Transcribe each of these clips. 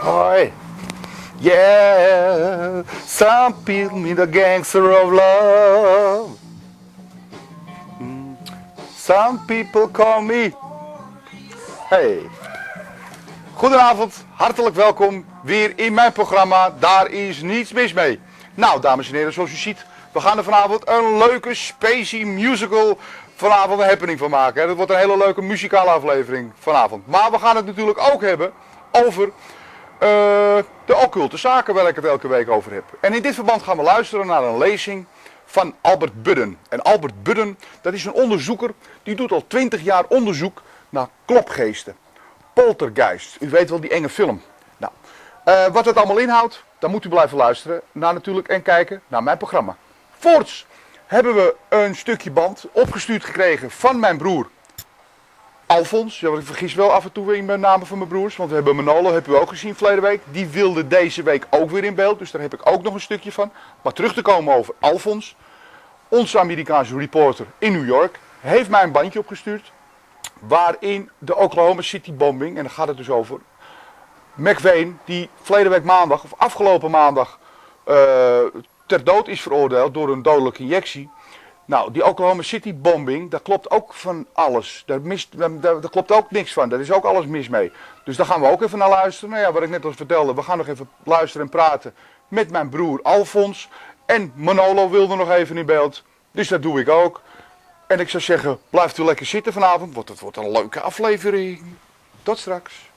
Hoi. Yeah, some people me the gangster of love. Some people call me. Hey. Goedenavond, hartelijk welkom weer in mijn programma Daar is niets mis mee. Nou, dames en heren, zoals u ziet, we gaan er vanavond een leuke spacey musical vanavond een happening van maken. Dat wordt een hele leuke muzikale aflevering vanavond. Maar we gaan het natuurlijk ook hebben over de occulte zaken waar ik het elke week over heb. En in dit verband gaan we luisteren naar een lezing van Albert Budden. En Albert Budden, dat is een onderzoeker, die doet al 20 jaar onderzoek naar klopgeesten. Poltergeist, u weet wel, die enge film. Nou, wat het allemaal inhoudt, dan moet u blijven luisteren naar natuurlijk en kijken naar mijn programma. Voorts hebben we een stukje band opgestuurd gekregen van mijn broer Alfons. Ja, want ik vergis wel af en toe in mijn namen van mijn broers, want we hebben Manolo, heb u ook gezien verleden week. Die wilde deze week ook weer in beeld, dus daar heb ik ook nog een stukje van. Maar terug te komen over Alfons, onze Amerikaanse reporter in New York, heeft mij een bandje opgestuurd waarin de Oklahoma City bombing, en daar gaat het dus over, McVeigh, die verleden week maandag, of afgelopen maandag, ter dood is veroordeeld door een dodelijke injectie. Nou, die Oklahoma City bombing, daar klopt ook van alles. Daar klopt ook niks van, daar is ook alles mis mee. Dus daar gaan we ook even naar luisteren. Nou ja, wat ik net al vertelde, we gaan nog even luisteren en praten met mijn broer Alfons. En Manolo wilde nog even in beeld, dus dat doe ik ook. En ik zou zeggen, blijft u lekker zitten vanavond, want het wordt een leuke aflevering. Tot straks.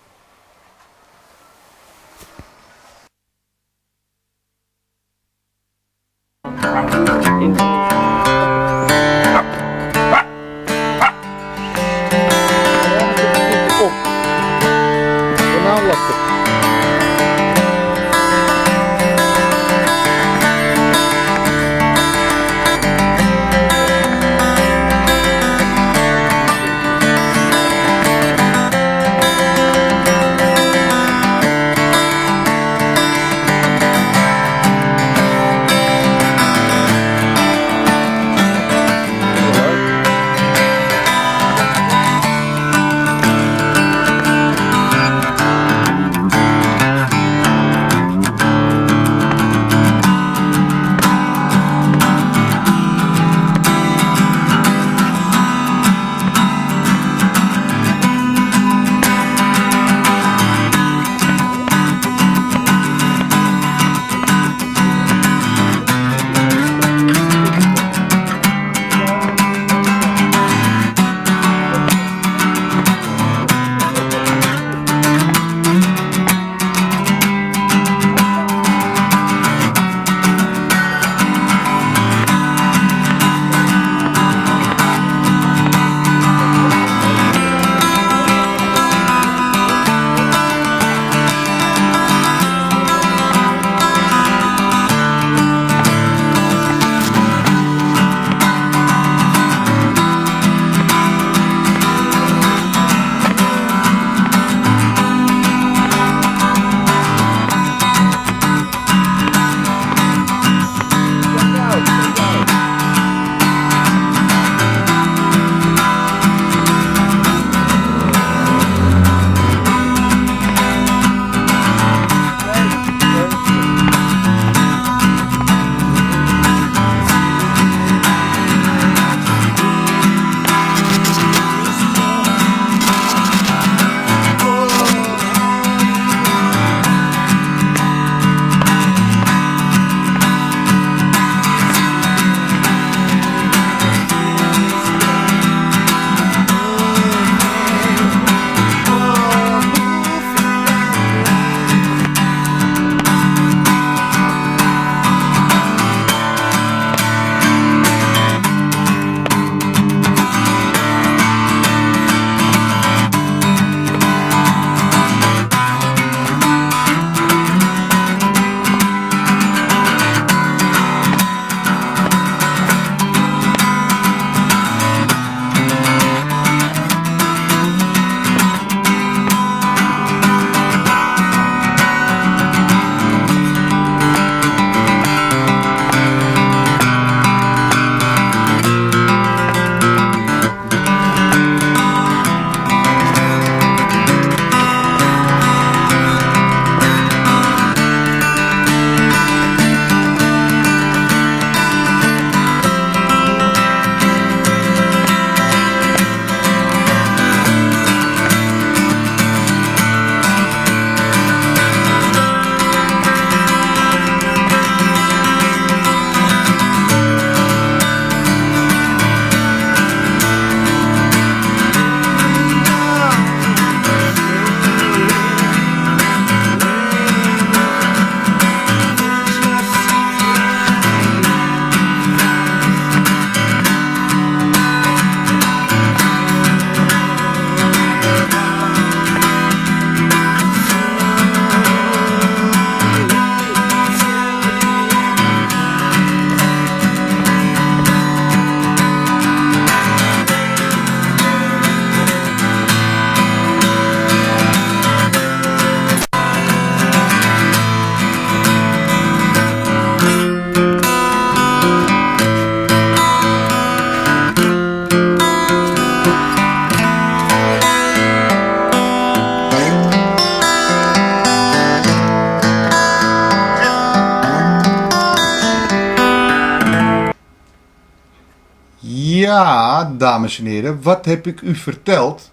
Ja, dames en heren, wat heb ik u verteld?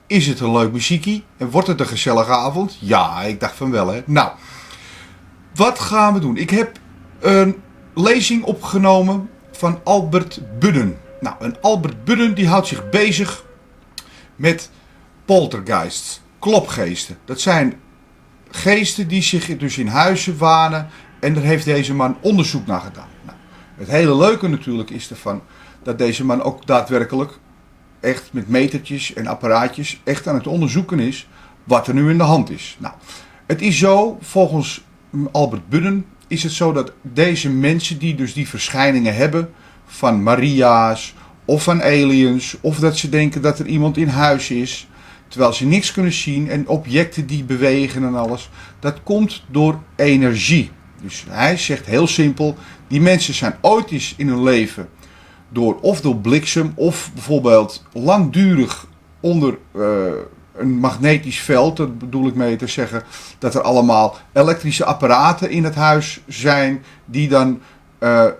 Is het een leuk muziekie? En wordt het een gezellige avond? Ja, ik dacht van wel, hè. Nou, wat gaan we doen? Ik heb een lezing opgenomen van Albert Budden. Nou, en Albert Budden die houdt zich bezig met poltergeists, klopgeesten. Dat zijn geesten die zich dus in huizen wanen en daar heeft deze man onderzoek naar gedaan. Nou, het hele leuke natuurlijk is ervan dat deze man ook daadwerkelijk echt met metertjes en apparaatjes echt aan het onderzoeken is wat er nu in de hand is. Nou, het is zo, volgens Albert Budden is het zo dat deze mensen die dus die verschijningen hebben van Maria's of van aliens of dat ze denken dat er iemand in huis is terwijl ze niks kunnen zien en objecten die bewegen en alles, dat komt door energie. Dus hij zegt heel simpel, die mensen zijn ooit eens in hun leven door bliksem of bijvoorbeeld langdurig onder een magnetisch veld. Dat bedoel ik mee te zeggen dat er allemaal elektrische apparaten in het huis zijn die dan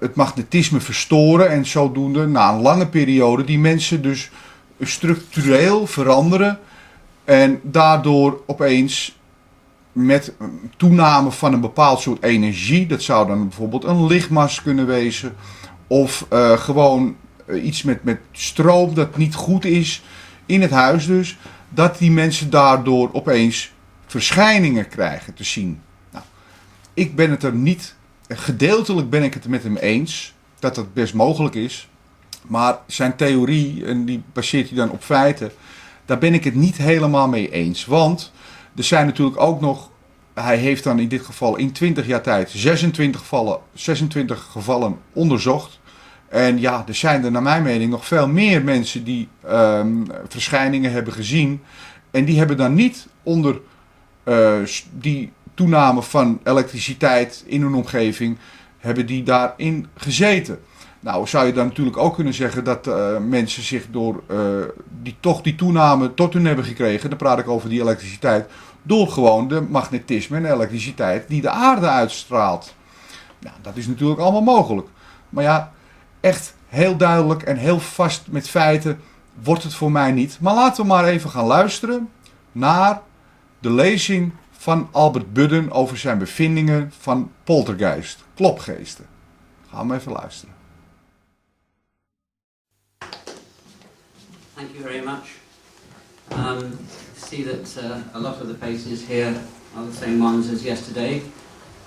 het magnetisme verstoren en zodoende na een lange periode die mensen dus structureel veranderen en daardoor opeens met toename van een bepaald soort energie, dat zou dan bijvoorbeeld een lichtmas kunnen wezen of gewoon iets met stroom dat niet goed is in het huis dus, dat die mensen daardoor opeens verschijningen krijgen te zien. Nou, ik ben het er niet, gedeeltelijk ben ik het met hem eens dat dat best mogelijk is, maar zijn theorie, en die baseert hij dan op feiten, daar ben ik het niet helemaal mee eens. Want er zijn natuurlijk ook nog, hij heeft dan in dit geval in 20 jaar tijd 26 gevallen onderzocht. En ja, er zijn er naar mijn mening nog veel meer mensen die verschijningen hebben gezien. En die hebben dan niet onder die toename van elektriciteit in hun omgeving, hebben die daarin gezeten. Nou, zou je dan natuurlijk ook kunnen zeggen dat mensen zich door die toename tot hun hebben gekregen, dan praat ik over die elektriciteit, door gewoon de magnetisme en elektriciteit die de aarde uitstraalt. Nou, dat is natuurlijk allemaal mogelijk. Maar ja, echt heel duidelijk en heel vast met feiten wordt het voor mij niet. Maar laten we maar even gaan luisteren naar de lezing van Albert Budden over zijn bevindingen van poltergeist, klopgeesten. Gaan we even luisteren. Thank you very much. See that a lot of the faces here are the same ones as yesterday.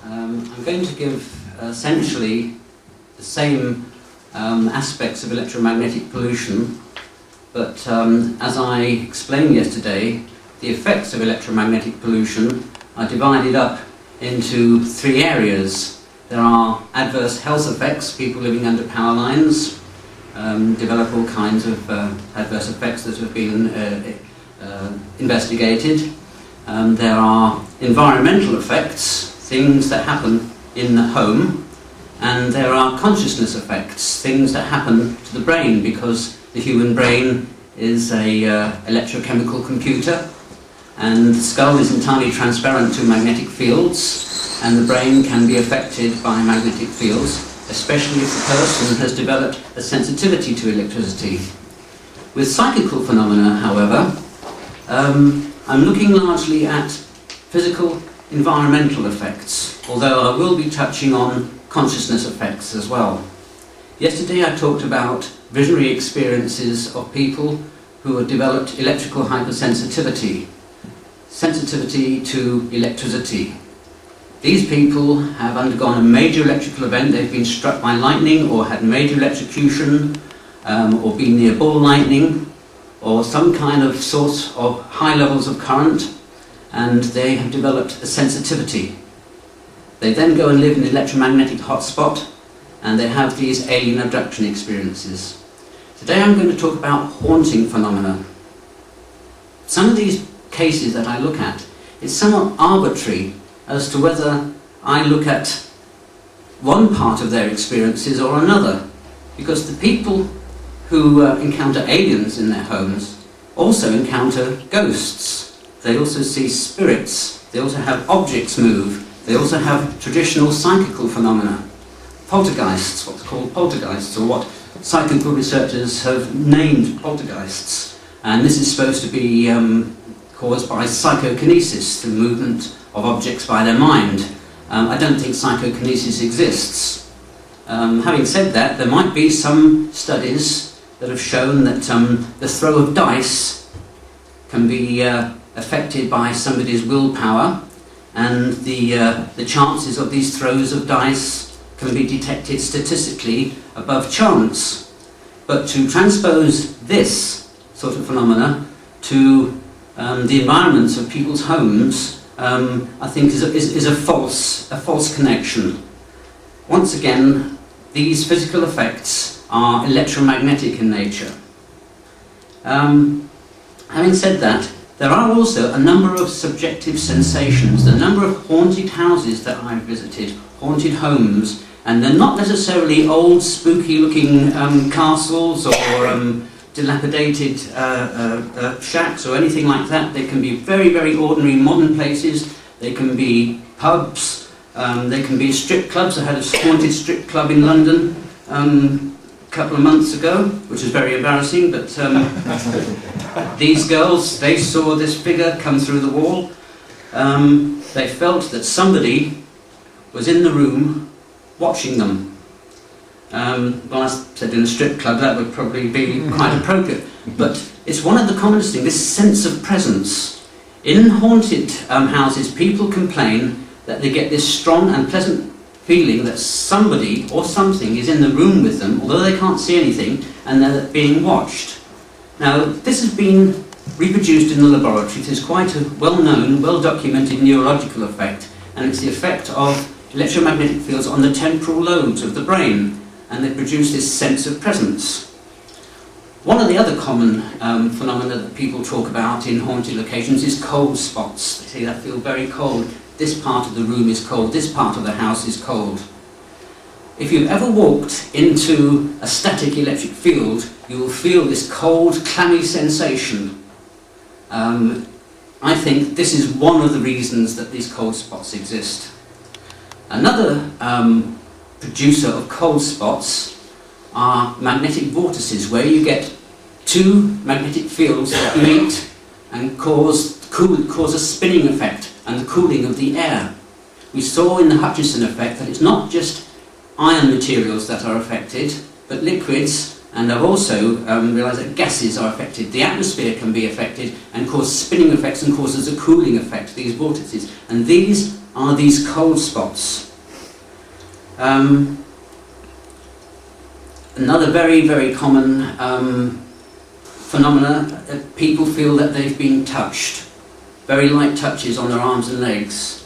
I'm going to give essentially the same aspects of electromagnetic pollution, but as I explained yesterday, the effects of electromagnetic pollution are divided up into three areas. There are adverse health effects, people living under power lines develop all kinds of adverse effects that have been investigated. There are environmental effects, things that happen in the home, and there are consciousness effects, things that happen to the brain, because the human brain is a electrochemical computer, and the skull is entirely transparent to magnetic fields, and the brain can be affected by magnetic fields, especially if the person has developed a sensitivity to electricity. With psychical phenomena, however, I'm looking largely at physical environmental effects, although I will be touching on consciousness effects as well. Yesterday I talked about visionary experiences of people who have developed electrical hypersensitivity, sensitivity to electricity. These people have undergone a major electrical event, they've been struck by lightning or had major electrocution or been near ball lightning or some kind of source of high levels of current, and they have developed a sensitivity. They then go and live in an electromagnetic hotspot and they have these alien abduction experiences. Today I'm going to talk about haunting phenomena. Some of these cases that I look at, it's somewhat arbitrary as to whether I look at one part of their experiences or another, because the people who encounter aliens in their homes also encounter ghosts. They also see spirits, they also have objects move, they also have traditional psychical phenomena. Poltergeists, what's called poltergeists, or what psychical researchers have named poltergeists, and this is supposed to be caused by psychokinesis, the movement of objects by their mind. I don't think psychokinesis exists. Having said that, there might be some studies that have shown that the throw of dice can be affected by somebody's willpower, and the chances of these throws of dice can be detected statistically above chance. But to transpose this sort of phenomena to the environments of people's homes, I think is a false connection. Once again, these physical effects are electromagnetic in nature. Having said that, there are also a number of subjective sensations. The number of haunted houses that I've visited, haunted homes, and they're not necessarily old spooky looking castles or dilapidated shacks or anything like that. They can be very, very ordinary modern places. They can be pubs, they can be strip clubs. I had a haunted strip club in London a couple of months ago, which was very embarrassing, but these girls, they saw this figure come through the wall. They felt that somebody was in the room watching them. Well, I said in a strip club, that would probably be quite appropriate, but it's one of the commonest things, this sense of presence. In haunted houses, people complain that they get this strong and pleasant feeling that somebody or something is in the room with them, although they can't see anything, and they're being watched. Now, this has been reproduced in the laboratory. It is quite a well-known, well-documented neurological effect, and it's the effect of electromagnetic fields on the temporal lobes of the brain, and they produce this sense of presence. One of the other common phenomena that people talk about in haunted locations is cold spots. They say, I feel very cold. This part of the room is cold. This part of the house is cold. If you've ever walked into a static electric field, you will feel this cold, clammy sensation. I think this is one of the reasons that these cold spots exist. Another producer of cold spots are magnetic vortices, where you get two magnetic fields that meet and cause a spinning effect and the cooling of the air. We saw in the Hutchinson effect that it's not just iron materials that are affected, but liquids, and I've also realised that gases are affected. The atmosphere can be affected and cause spinning effects and causes a cooling effect, these vortices. And these are these cold spots. Another very, very common phenomena, people feel that they've been touched. Very light touches on their arms and legs.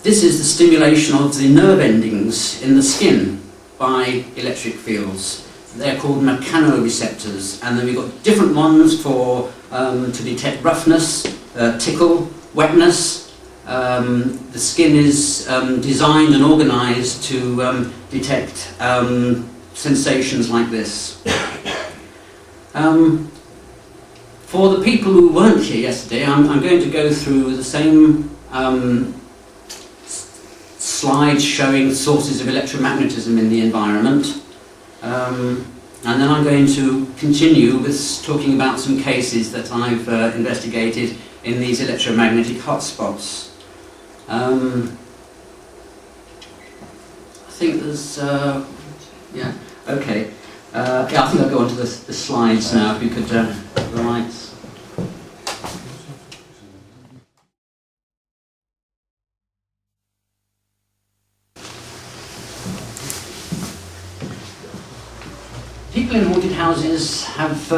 This is the stimulation of the nerve endings in the skin by electric fields. They're called mechanoreceptors, and then we've got different ones for to detect roughness, tickle, wetness. The skin is designed and organised to detect sensations like this. For the people who weren't here yesterday, I'm going to go through the same slides showing sources of electromagnetism in the environment, and then I'm going to continue with talking about some cases that I've investigated in these electromagnetic hotspots. I think there's, yeah, okay. Yeah, I think I'll go on to the slides now, if you could, the lights. People in haunted houses have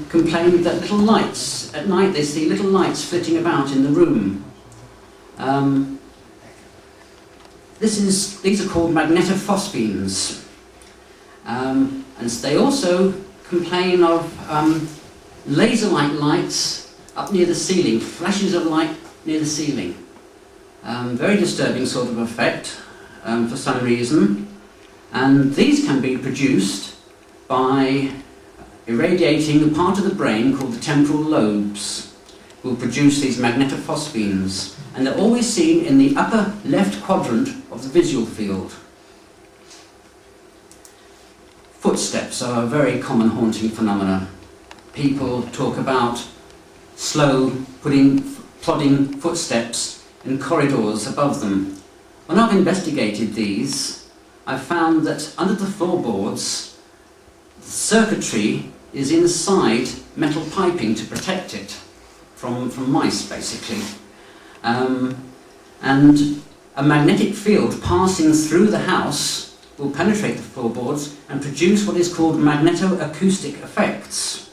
complained that little lights, at night they see little lights flitting about in the room. These are called magnetophosphenes. And they also complain of laser-like lights up near the ceiling, flashes of light near the ceiling. Very disturbing sort of effect for some reason. And these can be produced by irradiating the part of the brain called the temporal lobes, will produce these magnetophosphenes, and they're always seen in the upper left quadrant of the visual field. Footsteps are a very common haunting phenomena. People talk about slow, plodding footsteps in corridors above them. When I've investigated these, I've found that under the floorboards, the circuitry is inside metal piping to protect it from mice, basically. And a magnetic field passing through the house will penetrate the floorboards and produce what is called magneto-acoustic effects.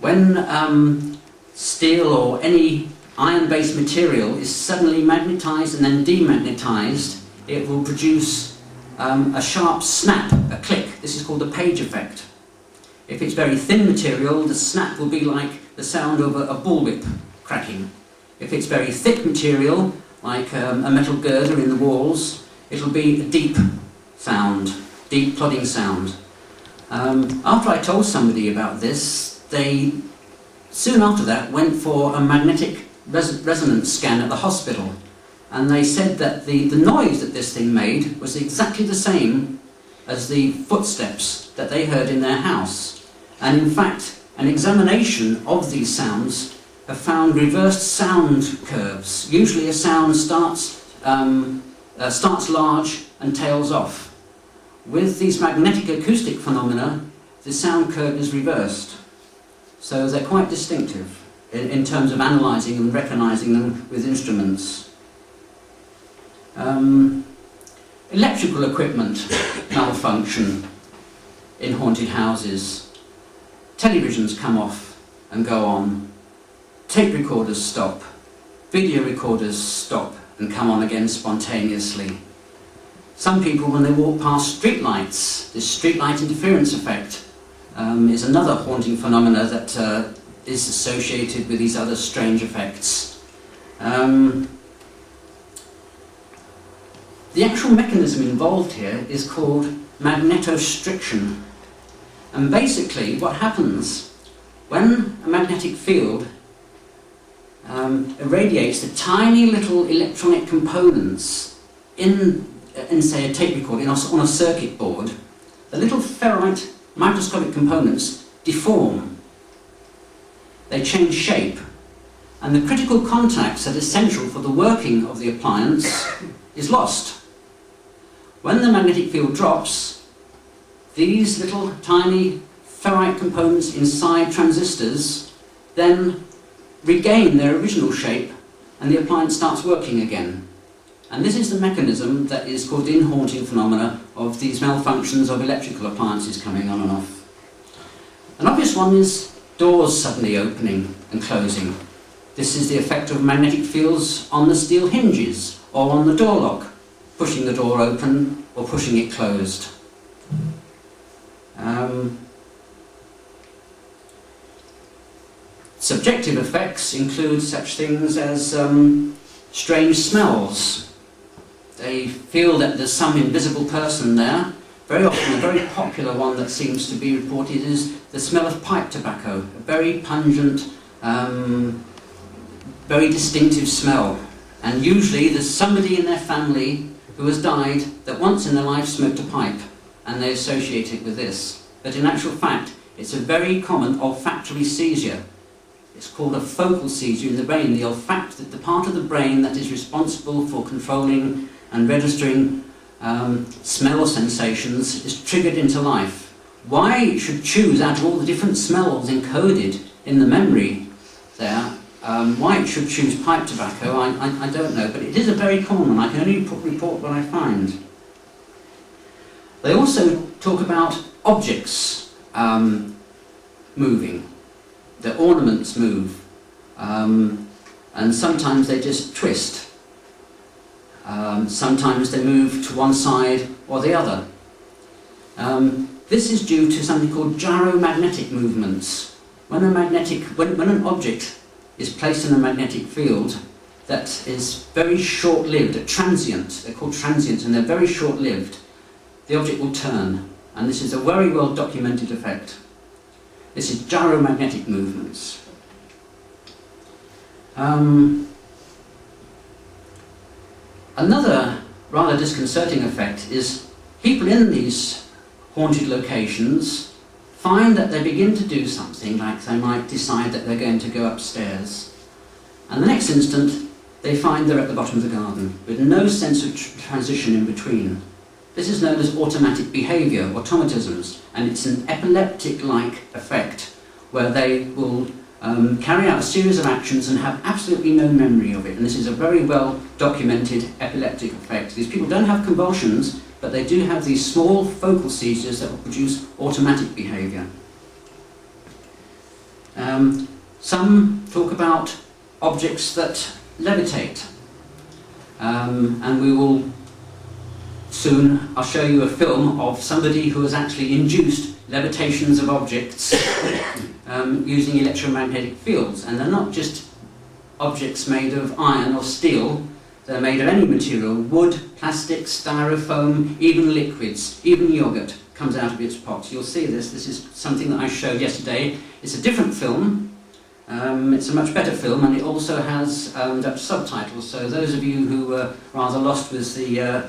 When steel or any iron-based material is suddenly magnetized and then demagnetized, it will produce a sharp snap, a click. This is called the page effect. If it's very thin material, the snap will be like the sound of a bullwhip cracking. If it's very thick material, like a metal girder in the walls, it'll be a deep sound, deep plodding sound. After I told somebody about this, they soon after that went for a magnetic resonance scan at the hospital, and they said that the noise that this thing made was exactly the same as the footsteps that they heard in their house. And in fact, an examination of these sounds have found reversed sound curves. Usually a sound starts large and tails off. With these magnetic acoustic phenomena, the sound curve is reversed. So they're quite distinctive in terms of analysing and recognising them with instruments. Electrical equipment malfunction in haunted houses. Televisions come off and go on. Tape recorders stop. Video recorders stop and come on again spontaneously. Some people, when they walk past streetlights, this streetlight interference effect is another haunting phenomena that is associated with these other strange effects. The actual mechanism involved here is called magnetostriction. And basically what happens when a magnetic field irradiates the tiny little electronic components in say, a tape recorder on a circuit board, the little ferrite microscopic components deform. They change shape, and the critical contacts that are essential for the working of the appliance is lost. When the magnetic field drops, these little tiny ferrite components inside transistors then regain their original shape and the appliance starts working again. And this is the mechanism that is called the in-haunting phenomena of these malfunctions of electrical appliances coming on and off. An obvious one is doors suddenly opening and closing. This is the effect of magnetic fields on the steel hinges or on the door lock, pushing the door open or pushing it closed. Subjective effects include such things as strange smells. They feel that there's some invisible person there. Very often a very popular one that seems to be reported is the smell of pipe tobacco, a very pungent, very distinctive smell. And usually there's somebody in their family who has died that once in their life smoked a pipe, and they associate it with this. But in actual fact, it's a very common olfactory seizure. It's called a focal seizure in the brain, the part of the brain that is responsible for controlling and registering smell sensations is triggered into life. Why it should choose out of all the different smells encoded in the memory there, why it should choose pipe tobacco, I don't know, but it is a very common one. I can only report what I find. They also talk about objects moving. The ornaments move, and sometimes they just twist. Sometimes they move to one side or the other. This is due to something called gyromagnetic movements. When an object is placed in a magnetic field that is very short-lived, a transient, they're called transients, and they're very short-lived, the object will turn, and this is a very well documented effect. This is gyromagnetic movements. Another rather disconcerting effect is people in these haunted locations find that they begin to do something, like they might decide that they're going to go upstairs, and the next instant they find they're at the bottom of the garden, with no sense of transition in between. This is known as automatic behaviour, automatisms, and it's an epileptic-like effect, where they will carry out a series of actions and have absolutely no memory of it. And this is a very well documented epileptic effect. These people don't have convulsions, but they do have these small focal seizures that will produce automatic behaviour. Some talk about objects that levitate, and we will soon, I'll show you a film of somebody who has actually induced levitations of objects using electromagnetic fields. And they're not just objects made of iron or steel, they're made of any material: wood, plastic, styrofoam, even liquids, even yogurt comes out of its pots. You'll see this. This is something that I showed yesterday. It's a different film. It's a much better film, and it also has Dutch subtitles, so those of you who were rather lost with the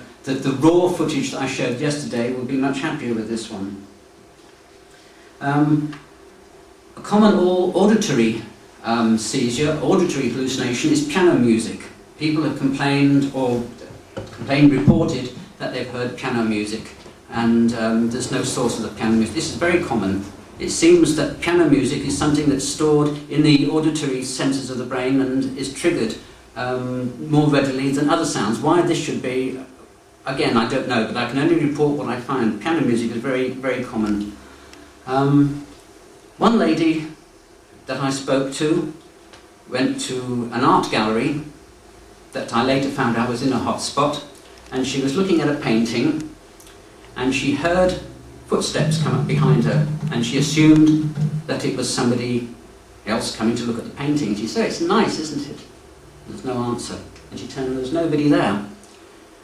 raw footage that I showed yesterday will be much happier with this one. A common auditory seizure, auditory hallucination, is piano music. People have reported that they've heard piano music, and there's no source of the piano music. This is very common. It seems that piano music is something that's stored in the auditory centres of the brain and is triggered more readily than other sounds. Why this should be, again, I don't know, but I can only report what I find. Piano music is very, very common. One lady that I spoke to went to an art gallery that I later found out was in a hot spot, and she was looking at a painting, and she heard footsteps come up behind her, and she assumed that it was somebody else coming to look at the painting. She said, "It's nice, isn't it?" There's no answer, and she turned and there was nobody there.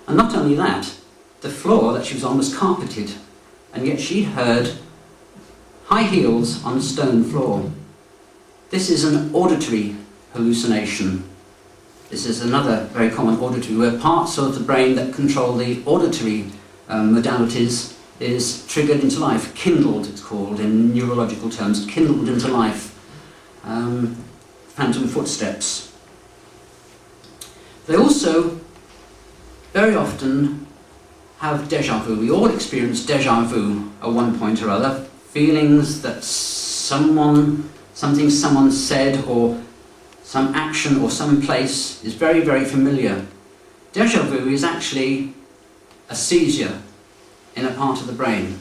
And not only that, the floor that she was on was carpeted, and yet she heard high heels on the stone floor. This is an auditory hallucination. This is another very common auditory, where parts of the brain that control the auditory modalities is triggered into life, kindled it's called in neurological terms, kindled into life. Phantom footsteps. They also very often have déjà vu. We all experience déjà vu at one point or other. Feelings that something someone said, or some action or some place is very, very familiar. Déjà vu is actually a seizure in a part of the brain.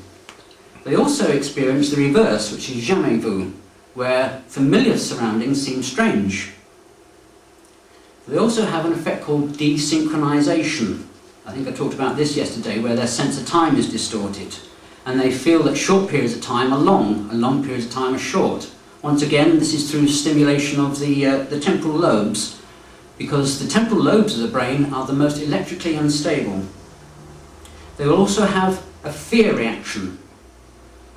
They also experience the reverse, which is jamais vu, where familiar surroundings seem strange. They also have an effect called desynchronization. I think I talked about this yesterday, where their sense of time is distorted, and they feel that short periods of time are long, and long periods of time are short. Once again, this is through stimulation of the temporal lobes, because the temporal lobes of the brain are the most electrically unstable. They will also have a fear reaction.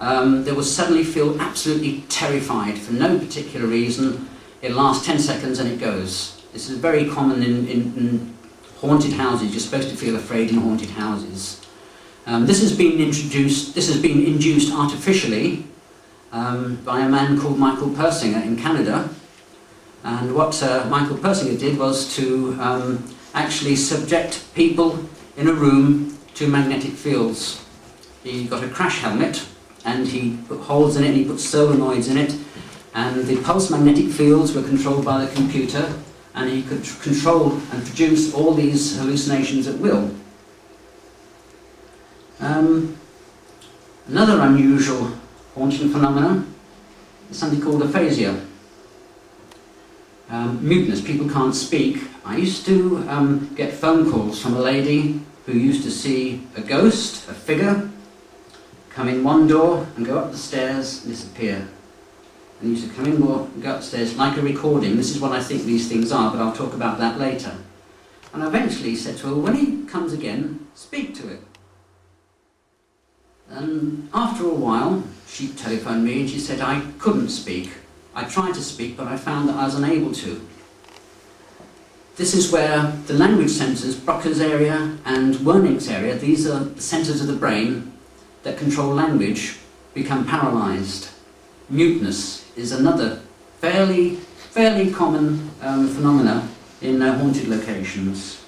They will suddenly feel absolutely terrified for no particular reason. It lasts 10 seconds and it goes. This is very common in haunted houses. You're supposed to feel afraid in haunted houses. This has been induced artificially by a man called Michael Persinger in Canada. And what Michael Persinger did was to actually subject people in a room to magnetic fields. He got a crash helmet, and he put holes in it, and he put solenoids in it, and the pulse magnetic fields were controlled by the computer, and he could control and produce all these hallucinations at will. Another unusual haunting phenomenon is something called aphasia. Muteness, people can't speak. I used to get phone calls from a lady who used to see a ghost, a figure, come in one door and go up the stairs and disappear. And used to come in more and go upstairs like a recording. This is what I think these things are, but I'll talk about that later. And I eventually said to her, when he comes again, speak to it. And after a while, she telephoned me and she said I couldn't speak. I tried to speak, but I found that I was unable to. This is where the language centres, Broca's area and Wernicke's area, these are the centres of the brain that control language become paralysed. Muteness is another fairly common phenomena in haunted locations.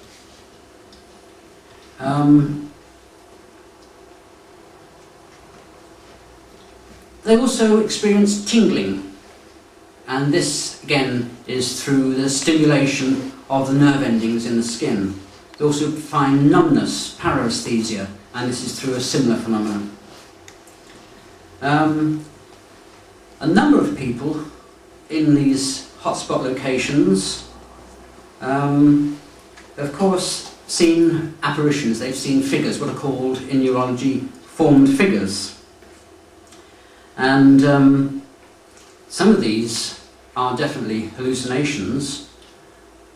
They also experience tingling, and this again is through the stimulation of the nerve endings in the skin. They also find numbness, paresthesia, and this is through a similar phenomenon. A number of people in these hotspot locations have, of course, seen apparitions. They've seen figures, what are called in neurology formed figures. And some of these are definitely hallucinations,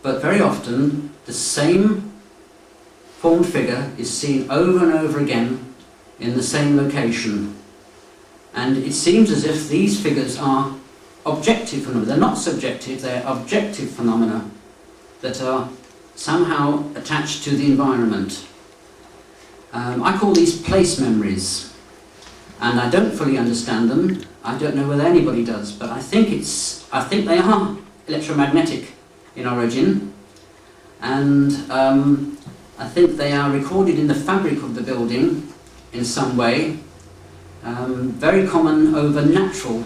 but very often the same formed figure is seen over and over again in the same location. And it seems as if these figures are objective phenomena. They're not subjective, they're objective phenomena that are somehow attached to the environment. I call these place memories, and I don't fully understand them. I don't know whether anybody does, but I think they are electromagnetic in origin, and I think they are recorded in the fabric of the building in some way. Very common over natural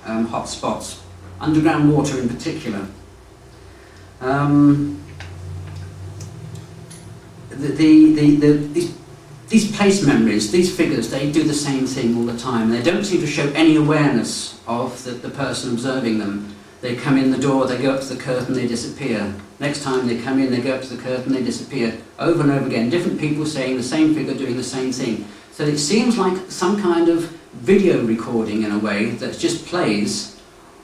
hotspots, underground water in particular. These place memories, these figures, they do the same thing all the time. They don't seem to show any awareness of the person observing them. They come in the door, they go up to the curtain, they disappear. Next time they come in, they go up to the curtain, they disappear. Over and over again, different people saying the same figure, doing the same thing. So it seems like some kind of video recording in a way that just plays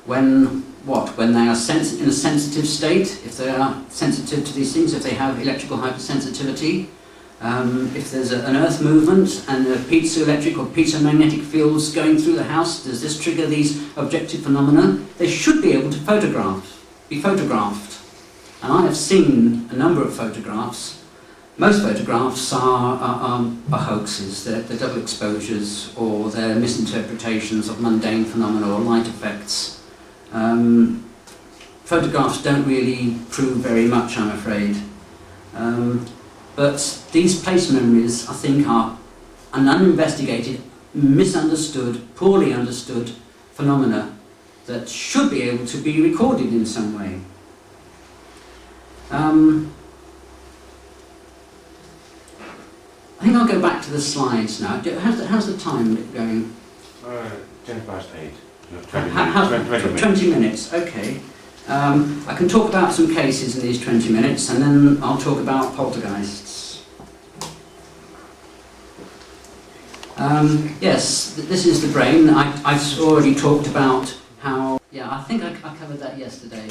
when they are in a sensitive state, if they are sensitive to these things, if they have electrical hypersensitivity, if there's an earth movement and the piezoelectric or piezomagnetic fields going through the house, does this trigger these objective phenomena? They should be able to be photographed. And I have seen a number of photographs. Most photographs are hoaxes, they're double exposures, or they're misinterpretations of mundane phenomena or light effects. Photographs don't really prove very much, I'm afraid. But these place memories, I think, are an uninvestigated, misunderstood, poorly understood phenomena that should be able to be recorded in some way. I think I'll go back to the slides now. How's the time going? 8:10. 20 minutes, okay. I can talk about some cases in these 20 minutes, and then I'll talk about poltergeists. Yes, this is the brain. I've already talked about how... Yeah, I think I covered that yesterday.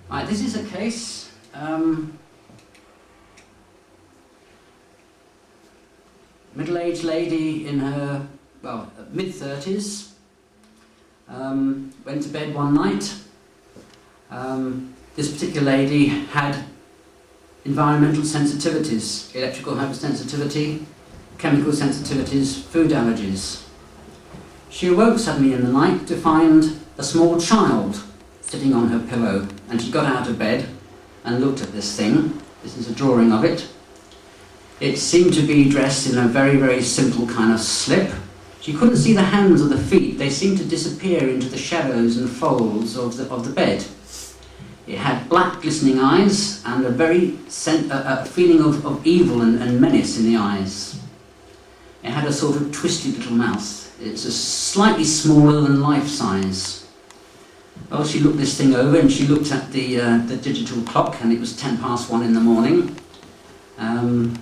Right, this is a case... middle-aged lady in her, well, mid-30s, went to bed one night. This particular lady had environmental sensitivities, electrical hypersensitivity, chemical sensitivities, food allergies. She awoke suddenly in the night to find a small child sitting on her pillow, and she got out of bed and looked at this thing. This is a drawing of it. It seemed to be dressed in a very, very simple kind of slip. She couldn't see the hands or the feet. They seemed to disappear into the shadows and folds of the bed. It had black glistening eyes and a very a feeling of evil and menace in the eyes. It had a sort of twisted little mouth. It's slightly smaller than life size. Well, she looked this thing over and she looked at the digital clock, and it was 1:10 in the morning.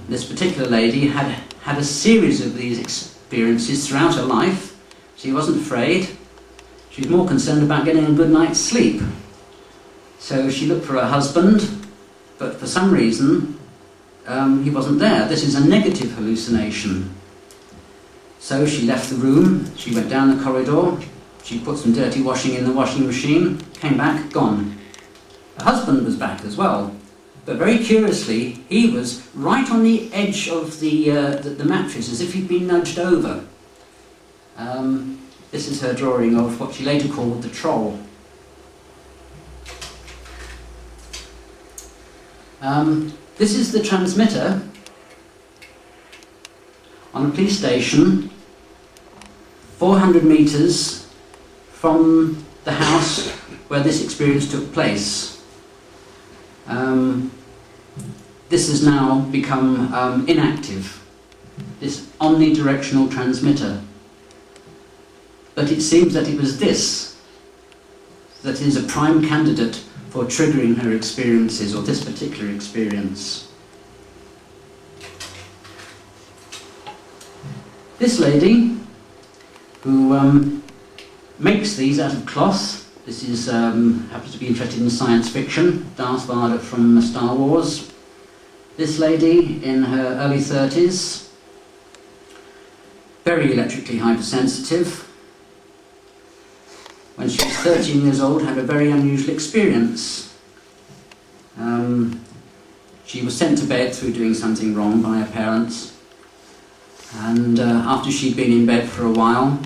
This particular lady had a series of these experiences throughout her life. She wasn't afraid. She was more concerned about getting a good night's sleep. So she looked for her husband, but for some reason he wasn't there. This is a negative hallucination. So she left the room, she went down the corridor, she put some dirty washing in the washing machine, came back, gone. Her husband was back as well. But very curiously, he was right on the edge of the mattress, as if he'd been nudged over. This is her drawing of what she later called the troll. This is the transmitter on a police station 400 metres from the house where this experience took place. This has now become inactive, this omnidirectional transmitter. But it seems that it was this that is a prime candidate for triggering her experiences, or this particular experience. This lady, who makes these out of cloth, this is, happens to be interested in science fiction, Darth Vader from Star Wars. This lady, in her early 30s, very electrically hypersensitive. When she was 13 years old, had a very unusual experience. She was sent to bed through doing something wrong by her parents, and after she'd been in bed for a while,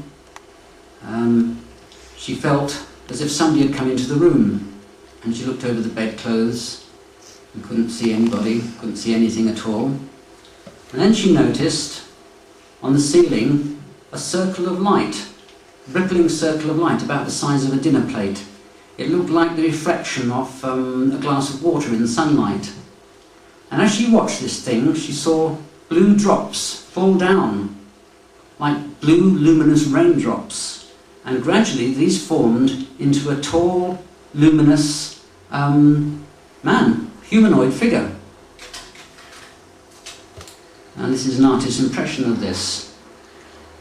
she felt as if somebody had come into the room, and she looked over the bedclothes and couldn't see anybody, couldn't see anything at all. And then she noticed on the ceiling a circle of light, rippling circle of light about the size of a dinner plate. It looked like the reflection of a glass of water in the sunlight. And as she watched this thing, she saw blue drops fall down, like blue luminous raindrops. And gradually these formed into a tall, luminous man, humanoid figure. And this is an artist's impression of this.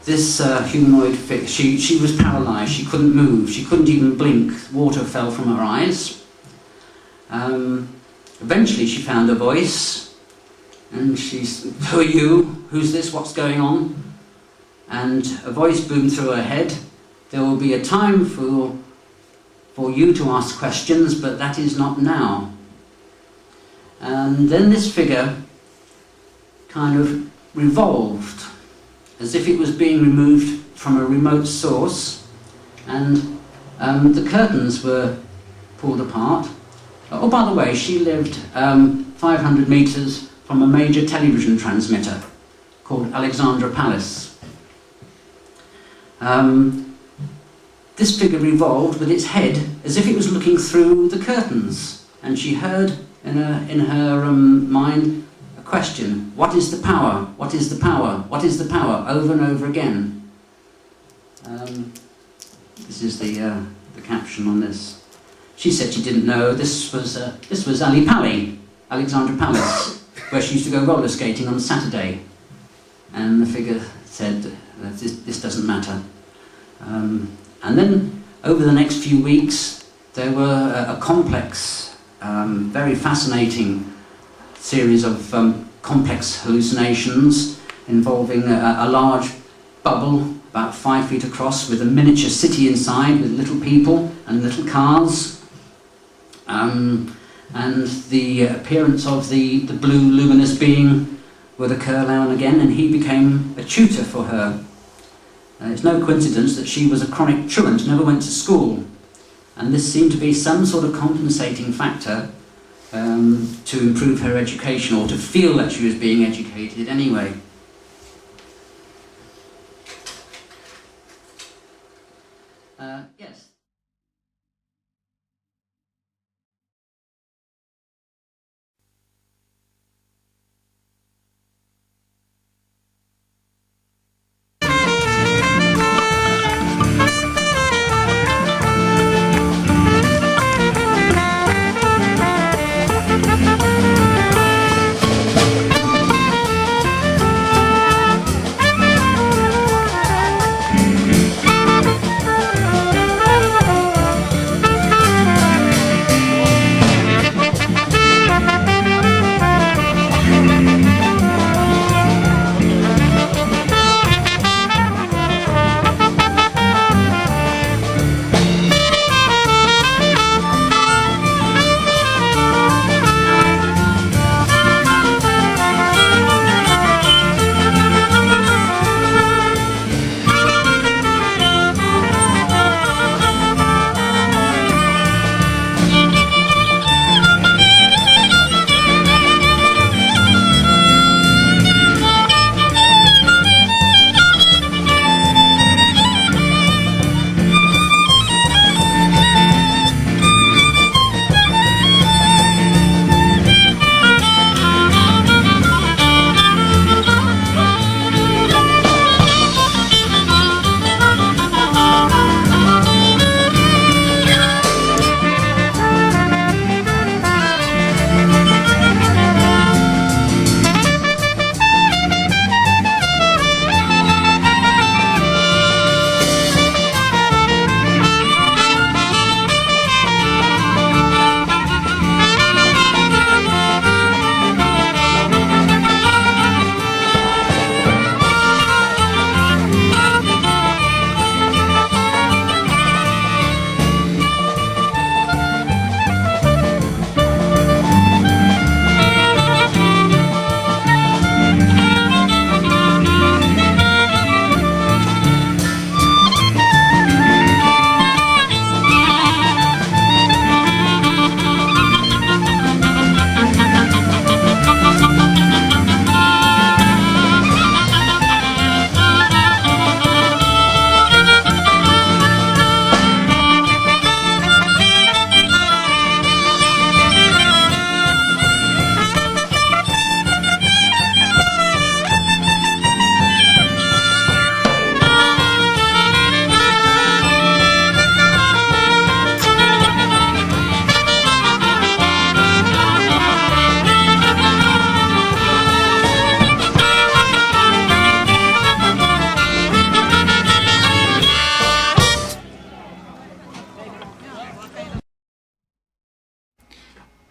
This humanoid figure, she was paralysed, she couldn't move, she couldn't even blink, water fell from her eyes. Eventually she found a voice, and she said, "Who are you? Who's this? What's going on?" And a voice boomed through her head, "There will be a time for you to ask questions, but that is not now." And then this figure kind of revolved, as if it was being removed from a remote source, and the curtains were pulled apart. Oh, by the way, she lived 500 metres from a major television transmitter called Alexandra Palace. This figure revolved with its head as if it was looking through the curtains, and she heard in her mind a question: "What is the power? What is the power? What is the power?" over and over again. This is the caption on this. She said she didn't know. This was Alexandra Palace, where she used to go roller skating on Saturday. And the figure said, this doesn't matter. And then over the next few weeks, there were a complex, very fascinating series of complex hallucinations involving a large bubble about 5 feet across with a miniature city inside with little people and little cars. And the appearance of the blue luminous being would occur now and again, and he became a tutor for her. It's no coincidence that she was a chronic truant, never went to school, and this seemed to be some sort of compensating factor to improve her education, or to feel that she was being educated anyway. Yes.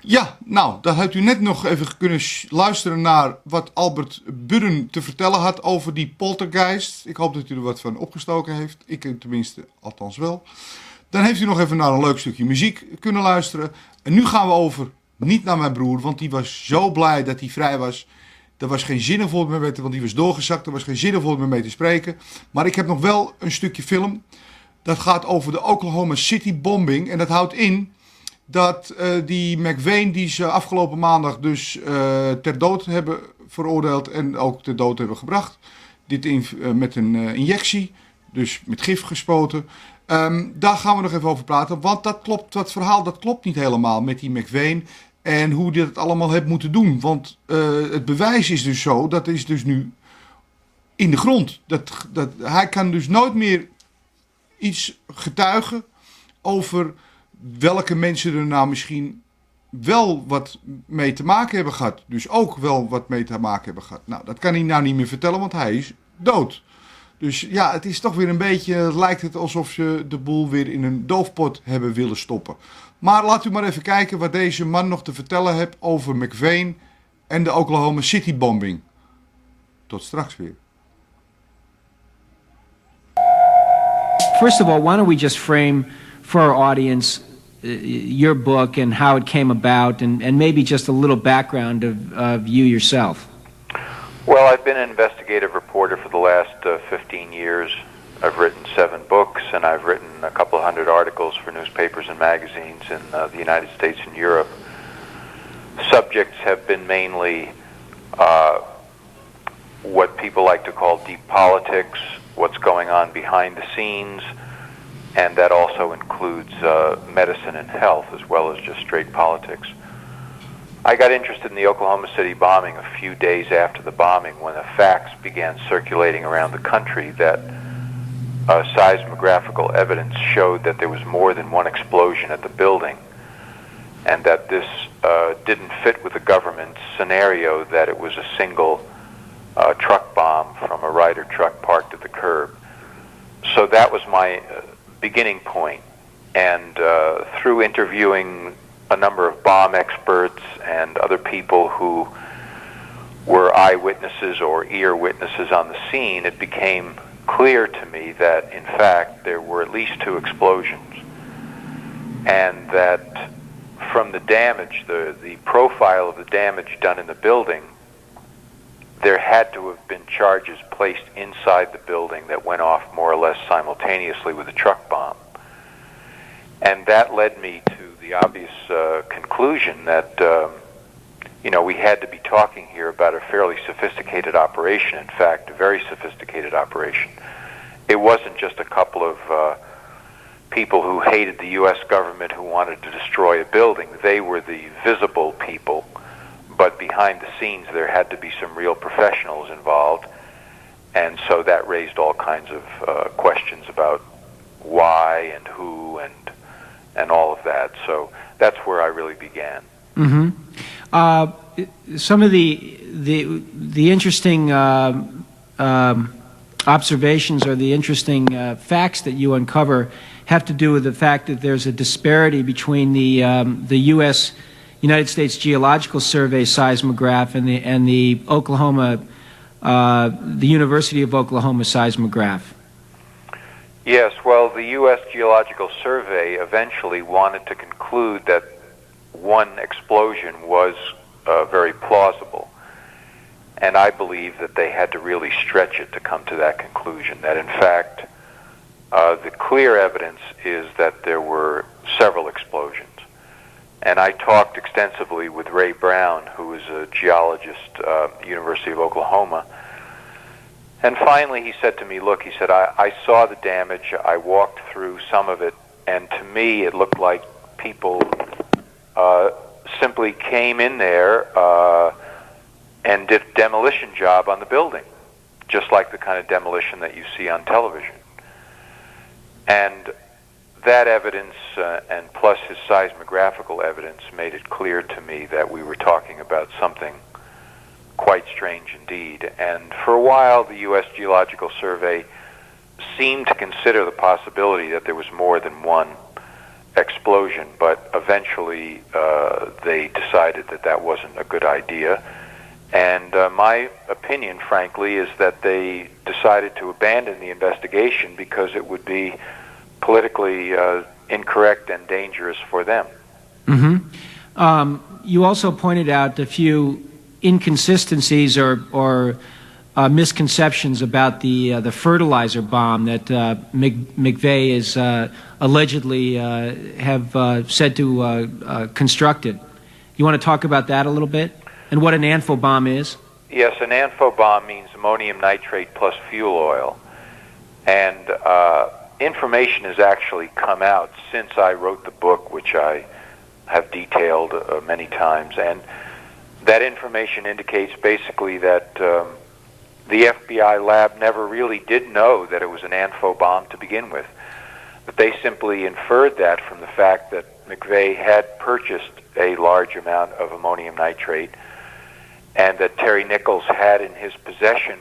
Ja, nou, dan hebt u net nog even kunnen luisteren naar wat Albert Budden te vertellen had over die poltergeist. Ik hoop dat u er wat van opgestoken heeft. Ik tenminste, althans wel. Dan heeft u nog even naar een leuk stukje muziek kunnen luisteren. En nu gaan we over, niet naar mijn broer, want die was zo blij dat hij vrij was. Er was geen zin voor me want die was doorgezakt. Er was geen zin voor me mee te spreken. Maar ik heb nog wel een stukje film. Dat gaat over de Oklahoma City bombing. En dat houdt in dat die McVeigh, die ze afgelopen maandag dus ter dood hebben veroordeeld en ook ter dood hebben gebracht. Dit met een injectie, dus met gif gespoten. Daar gaan we nog even over praten, want dat verhaal dat klopt niet helemaal met die McVeigh en hoe dit het allemaal heeft moeten doen. Want het bewijs is dus zo, dat is dus nu in de grond. Hij kan dus nooit meer iets getuigen over welke mensen er nou misschien wel wat mee te maken hebben gehad. Dus ook wel wat mee te maken hebben gehad. Nou, dat kan hij nou niet meer vertellen, want hij is dood. Dus ja, het is toch weer een beetje, lijkt het alsof ze de boel weer in een doofpot hebben willen stoppen. Maar laat u maar even kijken wat deze man nog te vertellen heeft over McVeigh en de Oklahoma City bombing. Tot straks weer. First of all, why don't we just frame for our audience your book and how it came about, and maybe just a little background of you yourself. Well, I've been an investigative reporter for the last 15 years. I've written 7 books, and I've written a couple of hundred articles for newspapers and magazines in the United States and Europe. Subjects have been mainly what people like to call deep politics, what's going on behind the scenes, and that also includes medicine and health as well as just straight politics. I got interested in the Oklahoma City bombing a few days after the bombing when the facts began circulating around the country that seismographical evidence showed that there was more than one explosion at the building, and that this didn't fit with the government's scenario that it was a single truck bomb from a Ryder truck parked at the curb. So that was my beginning point, and through interviewing a number of bomb experts and other people who were eyewitnesses or ear witnesses on the scene, it became clear to me that in fact there were at least 2 explosions, and that from the damage, the profile of the damage done in the building, there had to have been charges placed inside the building that went off more or less simultaneously with the truck bomb. And that led me to the obvious conclusion that, we had to be talking here about a fairly sophisticated operation. In fact, a very sophisticated operation. It wasn't just a couple of people who hated the U.S. government who wanted to destroy a building. They were the visible people. But behind the scenes, there had to be some real professionals involved. And so that raised all kinds of questions about why and who and all of that. So that's where I really began. Mm-hmm. Some of the interesting observations or the interesting facts that you uncover have to do with the fact that there's a disparity between the United States Geological Survey seismograph and the University of Oklahoma seismograph. Yes, well, the U.S. Geological Survey eventually wanted to conclude that one explosion was very plausible. And I believe that they had to really stretch it to come to that conclusion, that in fact the clear evidence is that there were several explosions. And I talked extensively with Ray Brown, who is a geologist at the University of Oklahoma. And finally he said to me, look, he said, I saw the damage, I walked through some of it, and to me it looked like people simply came in there and did a demolition job on the building, just like the kind of demolition that you see on television. And that evidence, and plus his seismographical evidence, made it clear to me that we were talking about something quite strange indeed. And for a while, the U.S. Geological Survey seemed to consider the possibility that there was more than one explosion, but eventually they decided that that wasn't a good idea. And my opinion, frankly, is that they decided to abandon the investigation because it would be politically incorrect and dangerous for them. You also pointed out a few inconsistencies or misconceptions about the fertilizer bomb that McVeigh is allegedly have said to constructed. You want to talk about that a little bit and what an ANFO bomb is? Yes, an ANFO bomb means ammonium nitrate plus fuel oil, and information has actually come out since I wrote the book, which I have detailed many times, and that information indicates basically that the FBI lab never really did know that it was an ANFO bomb to begin with. But they simply inferred that from the fact that McVeigh had purchased a large amount of ammonium nitrate and that Terry Nichols had in his possession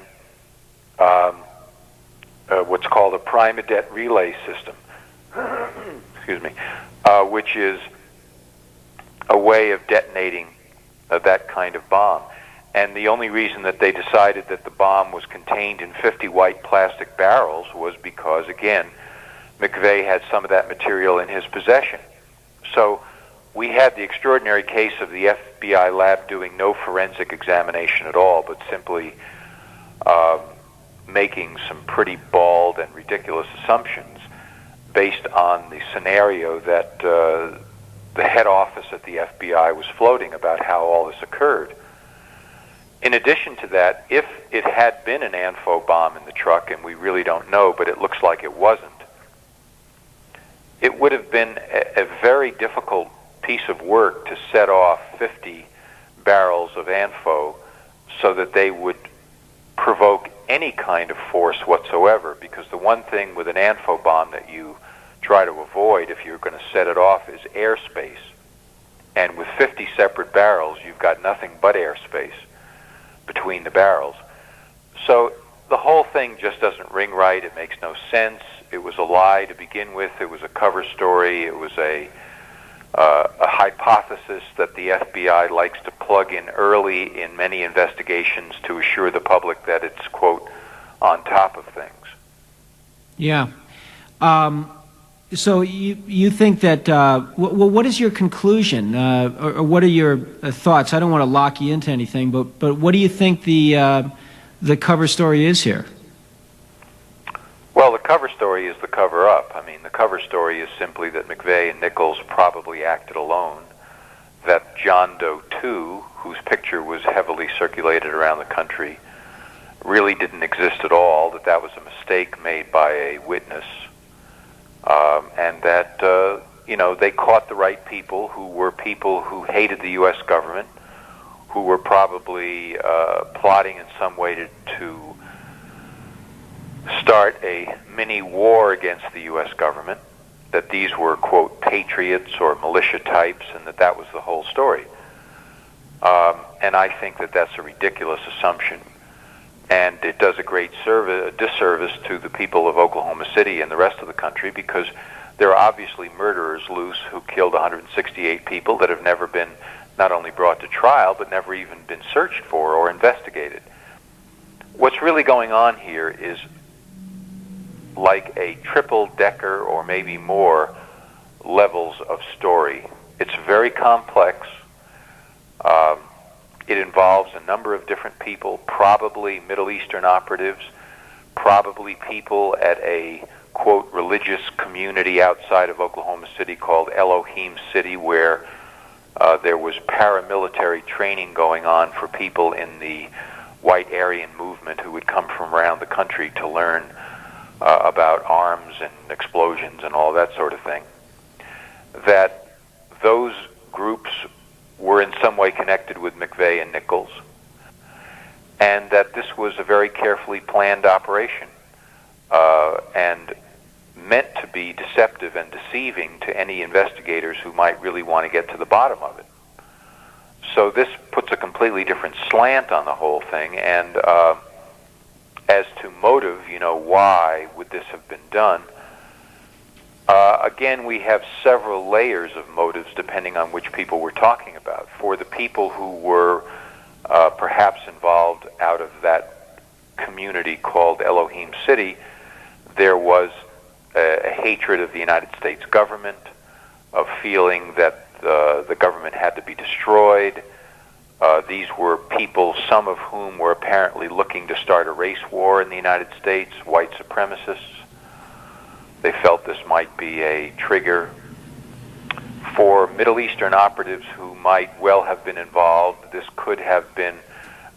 what's called a prime adet relay system, excuse me, which is a way of detonating that kind of bomb. And the only reason that they decided that the bomb was contained in 50 white plastic barrels was because, again, McVeigh had some of that material in his possession. So we had the extraordinary case of the FBI lab doing no forensic examination at all, but simply making some pretty bald and ridiculous assumptions based on the scenario that the head office at the FBI was floating about how all this occurred. In addition to that, if it had been an ANFO bomb in the truck, and we really don't know, but it looks like it wasn't, it would have been a very difficult piece of work to set off 50 barrels of ANFO so that they would provoke any kind of force whatsoever, because the one thing with an ANFO bomb that you try to avoid if you're going to set it off is airspace. And with 50 separate barrels, you've got nothing but airspace between the barrels. So the whole thing just doesn't ring right. It makes no sense. It was a lie to begin with. It was a cover story. It was a hypothesis that the FBI likes to plug in early in many investigations to assure the public that it's, quote, on top of things. Yeah. So you think that, well, what is your conclusion, or what are your thoughts? I don't want to lock you into anything, but what do you think the cover story is here? Well, the cover story is the cover-up. I mean, the cover story is simply that McVeigh and Nichols probably acted alone, that John Doe 2, whose picture was heavily circulated around the country, really didn't exist at all, that that was a mistake made by a witness, and that, you know, they caught the right people who hated the U.S. government, who were probably plotting in some way to start a mini war against the U.S. government, that these were, quote, patriots or militia types, and that that was the whole story. And I think that that's a ridiculous assumption, and it does a great disservice to the people of Oklahoma City and the rest of the country, because there are obviously murderers loose who killed 168 people that have never been not only brought to trial, but never even been searched for or investigated. What's really going on here is like a triple-decker or maybe more levels of story. It's very complex. It involves a number of different people, probably Middle Eastern operatives, probably people at a, quote, religious community outside of Oklahoma City called Elohim City, where there was paramilitary training going on for people in the white Aryan movement who would come from around the country to learn about arms and explosions and all that sort of thing. That those groups were in some way connected with McVeigh and Nichols, and that this was a very carefully planned operation and meant to be deceptive and deceiving to any investigators who might really want to get to the bottom of it. So this puts a completely different slant on the whole thing, and as to motive, you know, why would this have been done? again, we have several layers of motives depending on which people we're talking about. For the people who were perhaps involved out of that community called Elohim City, there was a hatred of the United States government, of feeling that the government had to be destroyed. These were people, some of whom were apparently looking to start a race war in the United States, white supremacists. They felt this might be a trigger for Middle Eastern operatives who might well have been involved. This could have been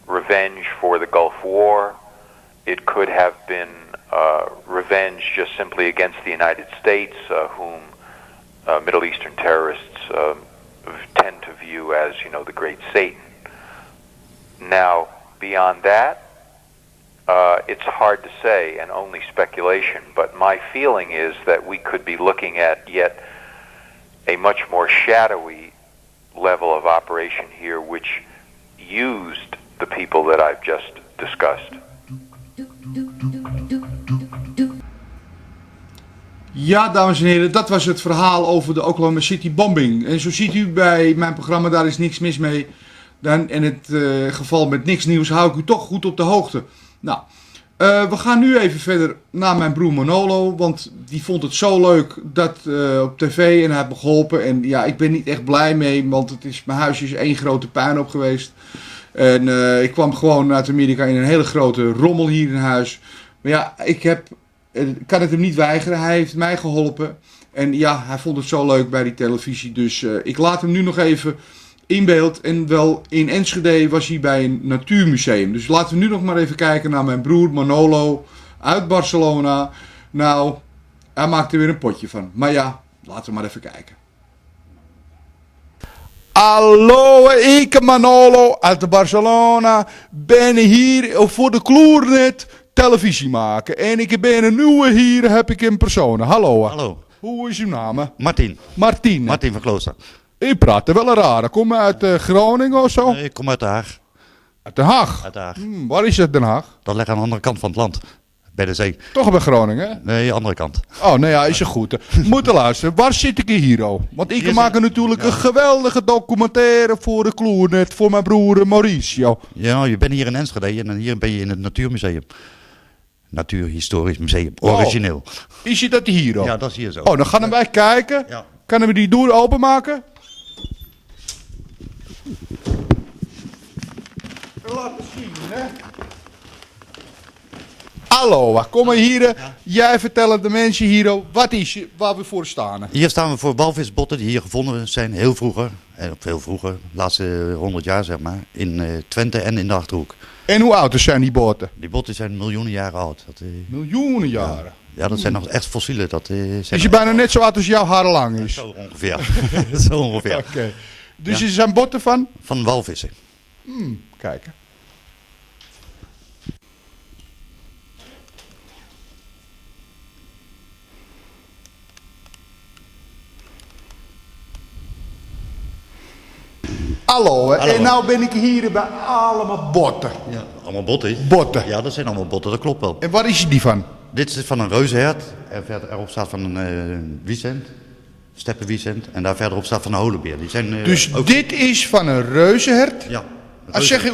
revenge for the Gulf War. It could have been revenge just simply against the United States, whom Middle Eastern terrorists tend to view as, the great Satan. Now, beyond that, it's hard to say and only speculation, but my feeling is that we could be looking at yet a much more shadowy level of operation here, which used the people that I've just discussed. Ja, dames en heren, dat was het verhaal over de Oklahoma City bombing. En zo ziet u bij mijn programma, daar is niks mis mee. Dan in het geval met niks nieuws hou ik u toch goed op de hoogte. Nou, we gaan nu even verder naar mijn broer Manolo, want die vond het zo leuk dat op tv en hij heeft me geholpen. En ja, ik ben niet echt blij mee, want mijn huisje is één grote puinhoop geweest. En ik kwam gewoon uit Amerika in een hele grote rommel hier in huis. Maar ja, ik kan het hem niet weigeren. Hij heeft mij geholpen. En ja, hij vond het zo leuk bij die televisie. Dus ik laat hem nu nog even in beeld. En wel in Enschede was hij bij een natuurmuseum. Dus laten we nu nog maar even kijken naar mijn broer Manolo uit Barcelona. Nou, hij maakt er weer een potje van. Maar ja, laten we maar even kijken. Hallo, ik Manolo uit Barcelona. Ben hier voor de kleurnet televisie maken. En ik ben een nieuwe hier, heb ik in persoon. Hallo. Hallo. Hoe is uw naam? Martin. Martin. Martin van Klooster. U praat wel raar. Kom je uit Groningen of zo? Nee, ik kom uit Den Haag. Uit Den Haag? Uit Den Haag. Waar is het Den Haag? Dat ligt aan de andere kant van het land. Bij de zee. Toch bij Groningen, hè? Nee, andere kant. Oh, nee, ja, is het goed. Moeten luisteren. Waar zit ik hier, oh? Want ik maak natuurlijk een geweldige documentaire voor de kleurnet voor mijn broer Mauricio. Ja, je bent hier in Enschede en hier ben je in het Natuurmuseum. Natuurhistorisch Museum. Origineel. Is je dat hier, oh? Ja, dat is hier zo. Oh, dan gaan wij kijken. Ja. Kunnen we die deur openmaken? Laten zien, hè? Hallo, kom maar hier. Ja. Jij vertelt de mensen hier wat is waar we voor staan. Hier staan we voor walvisbotten die hier gevonden zijn heel vroeger. Veel vroeger, de laatste 100 jaar zeg maar. In Twente en in de Achterhoek. En hoe oud zijn die botten? Die botten zijn miljoenen jaren oud. Miljoenen jaren? Ja, dat zijn nog echt fossielen. Is je bijna net zo oud als jouw haar lang is? Zo ongeveer. Zo ongeveer. Okay. Dus er zijn botten van? Van walvissen. Kijk. Hallo, hè? Hallo. En nou ben ik hier bij allemaal botten. Ja, allemaal botten. Botten. Ja, dat zijn allemaal botten, dat klopt wel. En waar is die van? Dit is van een reuzenhert. Erop staat van een wiesent, steppenwiesent. En daar verderop staat van een holenbeer. Die zijn, dus dit is van een reuzenhert? Ja. Zeg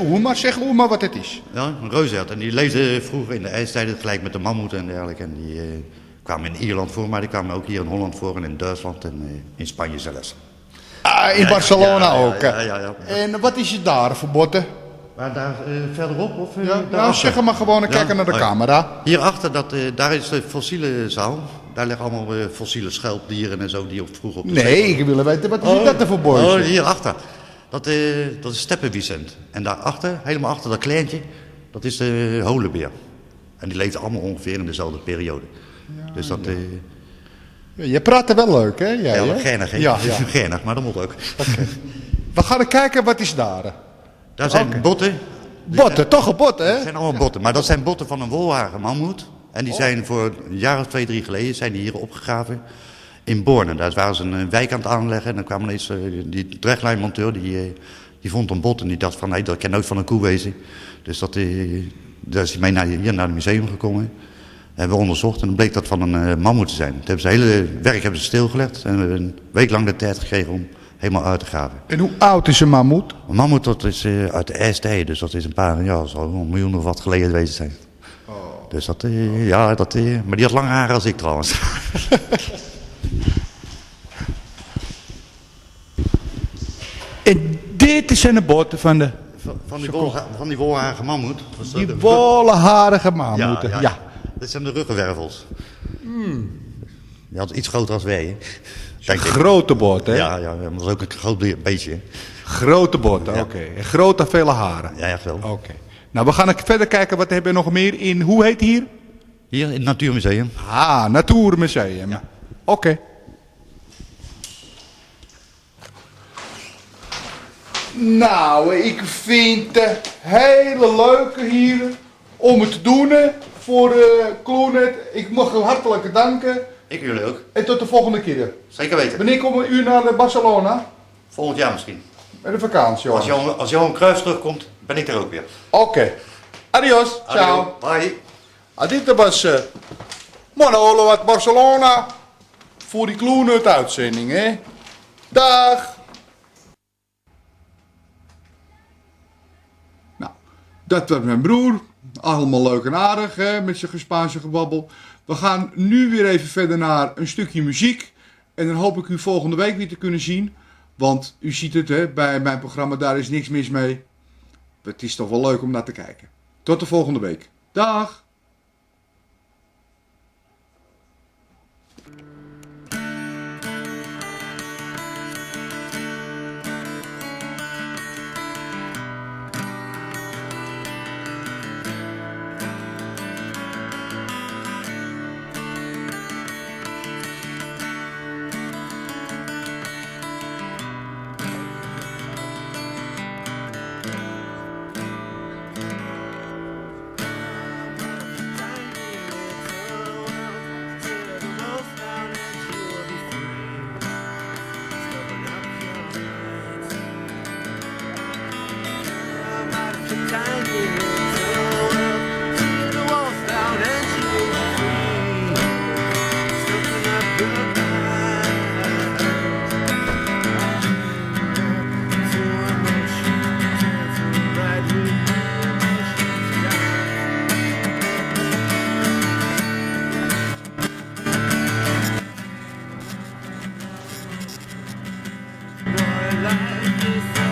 maar wat het is. Ja, een reuzenhert. En die leefden vroeger in de ijstijden gelijk met de mammoeten en dergelijke. En die kwamen in Ierland voor, maar die kwamen ook hier in Holland voor en in Duitsland en in Spanje zelfs. Ah, in Barcelona ook. Ja. En wat is het daar voor botten? Maar daar verderop? Of, nou, zeg maar gewoon en kijken naar de camera. Hierachter, daar is de fossiele zaal. Daar liggen allemaal fossiele schelpdieren en zo die vroeger op de Nee, ik wil weten, wat is dat er voor boys? Oh, hierachter. Dat is steppenwiesent. En daarachter, helemaal achter dat kleintje, dat is de holenbeer. En die leefden allemaal ongeveer in dezelfde periode. Ja, dus dat... je praat er wel leuk, hè? Jij, ja, geinig, hè? Ja. Geinig, maar dat moet ook. Okay. We gaan kijken, wat is daar? Daar zijn botten. Botten, toch een botten, hè? Dat zijn allemaal botten, maar dat zijn botten van een wolhagen mammoet. En die zijn voor een jaar of 2, 3 geleden zijn die hier opgegraven in Borne. Daar waren ze een wijk aan het aanleggen en dan kwam ineens die drechtlijnmonteur, die vond een bot en die dacht van, nee, dat kan nooit van een koe wezen. Dus daar is hij mee naar het museum gekomen. Hebben we onderzocht en dan bleek dat van een mammoet te zijn. Toen hebben ze hele werk hebben ze stilgelegd en we hebben een week lang de tijd gekregen om helemaal uit te graven. En hoe oud is een mammoet? Een mammoet dat is uit de ijstijd, dus dat is een paar, ja, zal wel een miljoen of wat geleden geweest zijn. Oh. Dus dat, ja, dat, maar die had langer haren als ik trouwens. En dit zijn de botten van de... Van die wolharige mammoet. Die wollenharige mammoeten, ja. Dit zijn de ruggenwervels. Die had iets groter als wij. Een grote bot, hè? Ja, maar dat is ook een groot beestje. Grote botten, oké. En grote vele haren. Ja, echt wel. Oké. Nou, we gaan verder kijken wat hebben we nog meer in... Hoe heet hier? Hier in het Natuurmuseum. Ah, Natuurmuseum. Ja. Oké. Nou, ik vind het hele leuke hier om het te doen voor kleurnet. Ik mag u hartelijk danken. Ik jullie ook. En tot de volgende keer. Zeker weten. Wanneer komen u naar Barcelona? Volgend jaar misschien. Met de vakantie, hoor. Als Johan Cruijff terugkomt, ben ik er ook weer. Oké. Adios. Ciao. Bye. Dit was Manolo uit Barcelona voor die kleurnet uitzending, hè. Dag. Nou, dat was mijn broer. Allemaal leuk en aardig, hè, met zijn Spaanse gebabbel. We gaan nu weer even verder naar een stukje muziek. En dan hoop ik u volgende week weer te kunnen zien. Want u ziet het, hè, bij mijn programma, daar is niks mis mee. Het is toch wel leuk om naar te kijken. Tot de volgende week. Dag. Life is